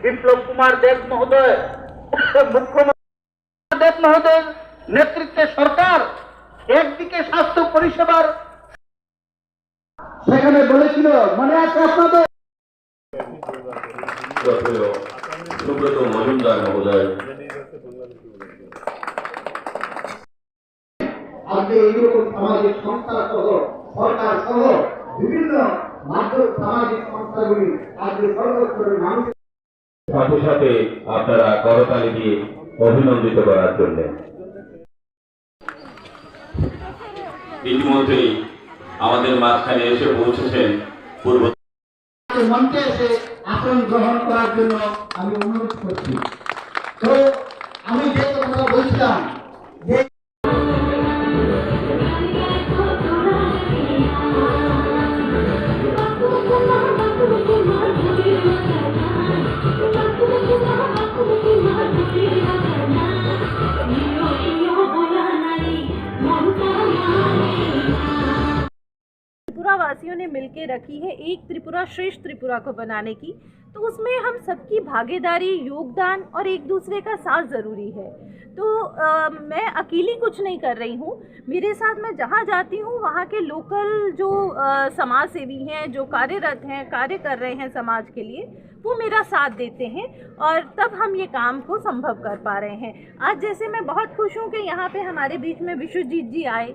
বিপ্লব কুমার দেব মহোদয়, মুখ্যমন্ত্রী দেব মহোদয়ের নেতৃত্বে সরকার একদিকে স্বাস্থ্য পরিষেবার সেখানে বলেছিল, মনে আছে আপনাদের? সুব্রত মজুমদার মহোদয়, আজকে এইরকম সামাজিক সংস্থা সহ সরকার সহ বিভিন্ন মাধ্যম সামাজিক সংস্থাগুলি আজকে সর্বস্তরের মানুষের সাথে সাথে আপনারা করতালি দিয়ে অভিনন্দিত করার জন্য। ইতিমধ্যেই আমাদের মাঝখানে এসে পৌঁছেছেন পূর্ব মঞ্চে এসে আসন গ্রহণ করার জন্য আমি অনুরোধ করছি। তো আমি যে কথা বলছিলাম যে त्रिपुरा वासियों ने मिलकर रखी है एक त्रिपुरा श्रेष्ठ त्रिपुरा को बनाने की, तो उसमें हम सबकी भागीदारी, योगदान और एक दूसरे का साथ ज़रूरी है। तो मैं अकेली कुछ नहीं कर रही हूँ, मेरे साथ मैं जहाँ जाती हूँ वहाँ के लोकल जो समाज सेवी हैं, जो कार्यरत हैं, कार्य कर रहे हैं समाज के लिए, वो मेरा साथ देते हैं और तब हम ये काम को संभव कर पा रहे हैं। आज जैसे मैं बहुत खुश हूँ कि यहाँ पे हमारे बीच में विश्वजीत जी आए,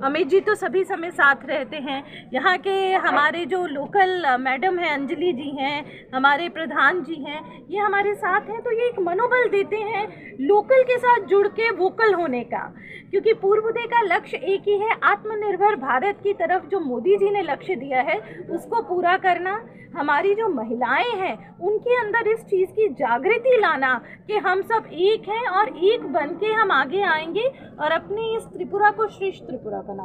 अमित जी तो सभी समय साथ रहते हैं, यहाँ के हमारे जो लोकल मैडम हैं, अंजलि जी हैं, हमारे प्रधान जी हैं, ये हमारे साथ हैं। तो ये एक मनोबल देते हैं लोकल के साथ जुड़ के वोकल होने का, क्योंकि पूर्वोदय का लक्ष्य एक ही है, आत्मनिर्भर भारत की तरफ जो मोदी जी ने लक्ष्य दिया है उसको पूरा करना। हमारी जो महिलाएं हैं उनके अंदर इस चीज़ की जागृति लाना कि हम सब एक हैं और एक बन के हम आगे आएंगे और अपनी इस त्रिपुरा को श्रेष्ठ त्रिपुरा बनाएंगे।